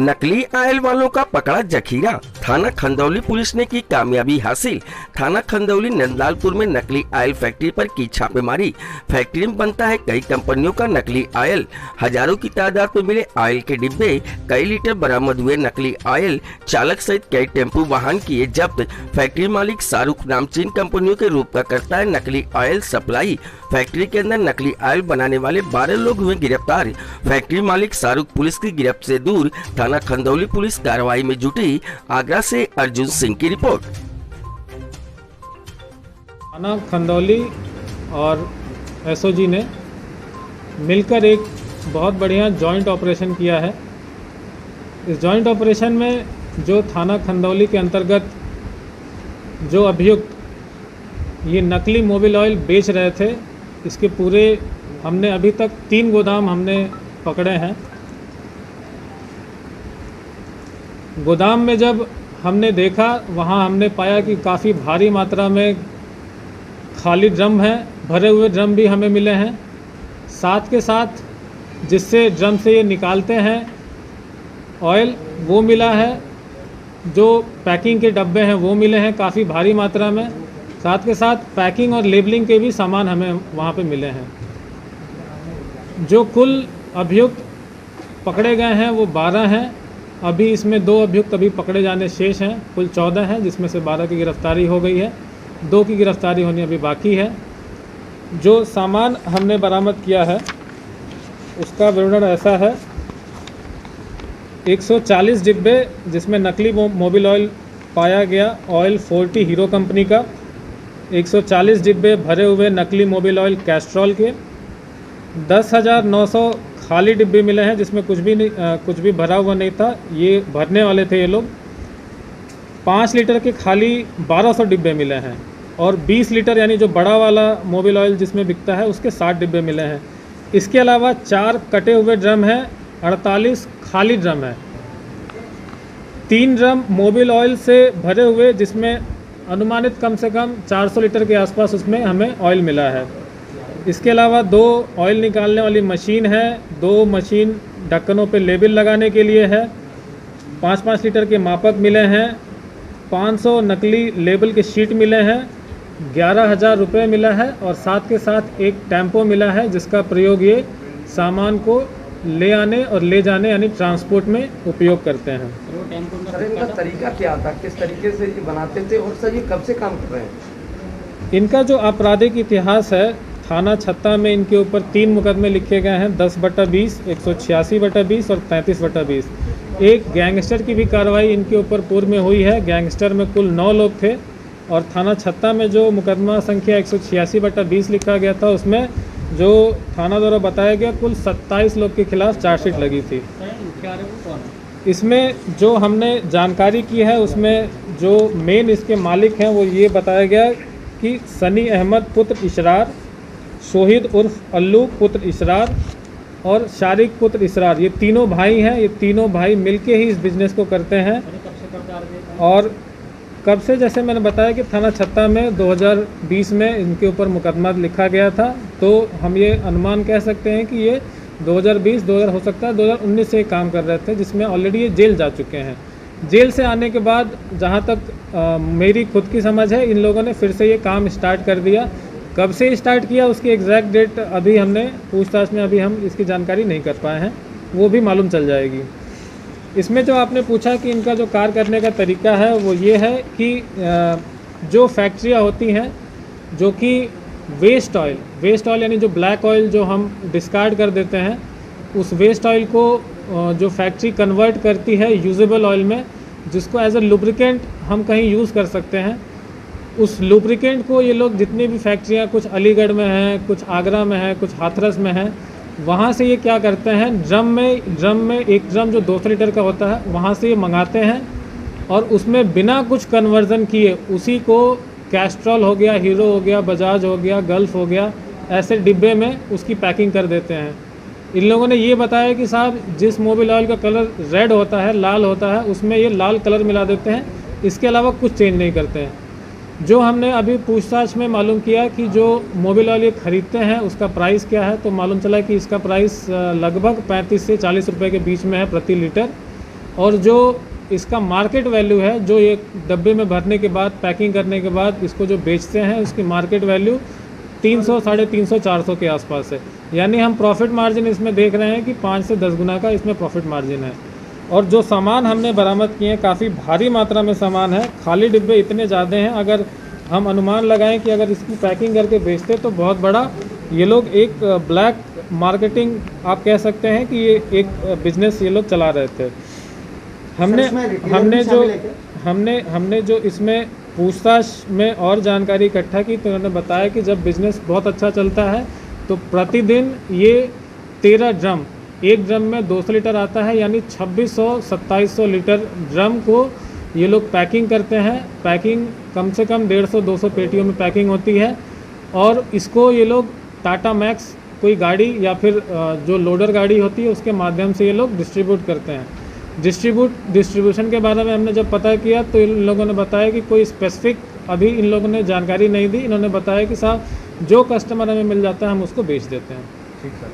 नकली ऑयल वालों का पकड़ा जखीरा। थाना खंदौली पुलिस ने की कामयाबी हासिल। थाना खंदौली नंदलालपुर में नकली ऑयल फैक्ट्री पर की छापेमारी। फैक्ट्री में बनता है कई कंपनियों का नकली ऑयल। हजारों की तादाद में मिले ऑयल के डिब्बे, कई लीटर बरामद हुए नकली ऑयल। चालक सहित कई टेम्पू वाहन किए जब्त। फैक्ट्री मालिक शाहरुख नामचीन कंपनियों के रूप का करता है नकली ऑयल सप्लाई। फैक्ट्री के अंदर नकली ऑयल बनाने वाले 12 लोग हुए गिरफ्तार। फैक्ट्री मालिक शाहरुख पुलिस की गिरफ्त से दूर। थाना खंदौली पुलिस कार्रवाई में जुटी। आगरा से अर्जुन सिंह की रिपोर्ट। थाना खंदौली और एसओजी ने मिलकर एक बहुत बढ़िया जॉइंट ऑपरेशन किया है। इस जॉइंट ऑपरेशन में जो थाना खंदौली के अंतर्गत जो अभियुक्त ये नकली मोबिल ऑयल बेच रहे थे, इसके पूरे हमने अभी तक 3 गोदाम हमने पकड़े हैं। गोदाम में जब हमने देखा, वहाँ हमने पाया कि काफ़ी भारी मात्रा में खाली ड्रम हैं, भरे हुए ड्रम भी हमें मिले हैं। साथ के साथ जिससे ड्रम से ये निकालते हैं ऑयल, वो मिला है। जो पैकिंग के डब्बे हैं वो मिले हैं काफ़ी भारी मात्रा में। साथ के साथ पैकिंग और लेबलिंग के भी सामान हमें वहाँ पे मिले हैं। जो कुल अभियुक्त पकड़े गए हैं वो 12 हैं। अभी इसमें 2 अभियुक्त अभी पकड़े जाने शेष हैं। कुल 14 हैं, जिसमें से 12 की गिरफ्तारी हो गई है, 2 की गिरफ्तारी होनी अभी बाकी है। जो सामान हमने बरामद किया है उसका विवरण ऐसा है। 140 डिब्बे जिसमें नकली मोबिल ऑयल पाया गया, ऑयल 40 हीरो कंपनी का। 140 डिब्बे भरे हुए नकली मोबिल ऑयल कैस्ट्रॉल के। 10,900 खाली डिब्बे मिले हैं, जिसमें कुछ भी भरा हुआ नहीं था, ये भरने वाले थे ये लोग। 5 लीटर के खाली 1200 डिब्बे मिले हैं और 20 लीटर यानी जो बड़ा वाला मोबिल ऑयल जिसमें बिकता है उसके 60 डिब्बे मिले हैं। इसके अलावा 4 कटे हुए ड्रम हैं, 48 खाली ड्रम है। 3 ड्रम मोबिल ऑयल से भरे हुए, जिसमें अनुमानित कम से कम 400 लीटर के आसपास उसमें हमें ऑयल मिला है। इसके अलावा 2 ऑयल निकालने वाली मशीन है, 2 मशीन ढक्कनों पे लेबल लगाने के लिए है। 5-5 लीटर के मापक मिले हैं। 500 नकली लेबल के शीट मिले हैं। 11,000 रुपये मिला है और साथ के साथ एक टेम्पो मिला है, जिसका प्रयोग ये सामान को ले आने और ले जाने यानी ट्रांसपोर्ट में उपयोग करते हैं। सर, इनका तरीका क्या था, किस तरीके से ये बनाते थे और सर ये कब से काम कर रहे हैं? इनका जो आपराधिक इतिहास है, थाना छत्ता में इनके ऊपर 3 मुकदमे लिखे गए हैं, 10/20, 186/20 और 33/20। एक गैंगस्टर की भी कार्रवाई इनके ऊपर पूर्व में हुई है। गैंगस्टर में कुल 9 लोग थे और थाना छत्ता में जो मुकदमा संख्या 186/20 लिखा गया था, उसमें जो थाना द्वारा बताया गया कुल 27 लोग के खिलाफ चार्जशीट लगी थी। इसमें जो हमने जानकारी की है उसमें जो मेन इसके मालिक हैं वो ये बताया गया कि सनी अहमद पुत्र इसरार, शोहिद उर्फ अल्लू पुत्र इसरार और शारिक पुत्र इसरार, ये तीनों भाई हैं। ये तीनों भाई मिलके ही इस बिज़नेस को करते हैं। और कब से, जैसे मैंने बताया कि थाना छत्ता में 2020 में इनके ऊपर मुकदमा लिखा गया था, तो हम ये अनुमान कह सकते हैं कि ये 2020, 2000 हो सकता है 2019 से काम कर रहे थे, जिसमें ऑलरेडी ये जेल जा चुके हैं। जेल से आने के बाद जहाँ तक मेरी खुद की समझ है, इन लोगों ने फिर से ये काम स्टार्ट कर दिया। कब से स्टार्ट किया उसकी एग्जैक्ट डेट अभी हमने पूछताछ में अभी हम इसकी जानकारी नहीं कर पाए हैं, वो भी मालूम चल जाएगी। इसमें जो आपने पूछा कि इनका जो कार्य करने का तरीका है वो ये है कि जो फैक्ट्रियाँ होती हैं जो कि वेस्ट ऑयल यानी जो ब्लैक ऑयल जो हम डिस्कार्ड कर देते हैं, उस वेस्ट ऑयल को जो फैक्ट्री कन्वर्ट करती है यूजेबल ऑयल में, जिसको एज अ लुब्रिकेंट हम कहीं यूज़ कर सकते हैं। उस लुब्रिकेंट को ये लोग, जितनी भी फैक्ट्रियाँ, कुछ अलीगढ़ में हैं, कुछ आगरा में है, कुछ हाथरस में है, वहाँ से ये क्या करते हैं, ड्रम में एक ड्रम जो 200 लीटर का होता है, वहाँ से ये मंगाते हैं और उसमें बिना कुछ कन्वर्जन किए उसी को कैस्ट्रॉल हो गया, हीरो हो गया, बजाज हो गया, गल्फ हो गया, ऐसे डिब्बे में उसकी पैकिंग कर देते हैं। इन लोगों ने ये बताया कि साहब जिस मोबिल ऑयल का कलर रेड होता है, लाल होता है, उसमें ये लाल कलर मिला देते हैं, इसके अलावा कुछ चेंज नहीं करते हैं। जो हमने अभी पूछताछ में मालूम किया कि जो मोबिल ऑयल ये ख़रीदते हैं उसका प्राइस क्या है, तो मालूम चला कि इसका प्राइस लगभग 35 से 40 रुपए के बीच में है प्रति लीटर। और जो इसका मार्केट वैल्यू है, जो एक डब्बे में भरने के बाद पैकिंग करने के बाद इसको जो बेचते हैं, उसकी मार्केट वैल्यू 300, 350, 400 के आसपास है। यानी हम प्रॉफिट मार्जिन इसमें देख रहे हैं कि 5 से 10 गुना का इसमें प्रॉफिट मार्जिन है। और जो सामान हमने बरामद किए हैं, काफ़ी भारी मात्रा में सामान है, खाली डिब्बे इतने ज़्यादा हैं, अगर हम अनुमान लगाएं कि अगर इसकी पैकिंग करके बेचते तो बहुत बड़ा ये लोग एक ब्लैक मार्केटिंग आप कह सकते हैं कि ये एक बिजनेस ये लोग चला रहे थे। हमने जो इसमें पूछताछ में और जानकारी इकट्ठा की तो उन्होंने बताया कि जब बिज़नेस बहुत अच्छा चलता है तो प्रतिदिन ये 13 ड्रम, एक ड्रम में 200 लीटर आता है, यानी 2600-2700 लीटर ड्रम को ये लोग पैकिंग करते हैं। पैकिंग कम से कम 150-200 पेटियों में पैकिंग होती है और इसको ये लोग टाटा मैक्स कोई गाड़ी या फिर जो लोडर गाड़ी होती है उसके माध्यम से ये लोग डिस्ट्रीब्यूट करते हैं। डिस्ट्रीब्यूशन के बारे में हमने जब पता किया तो इन लोगों ने बताया कि कोई स्पेसिफिक अभी इन लोगों ने जानकारी नहीं दी। इन्होंने बताया कि साहब जो कस्टमर हमें मिल जाता है हम उसको बेच देते हैं। ठीक है।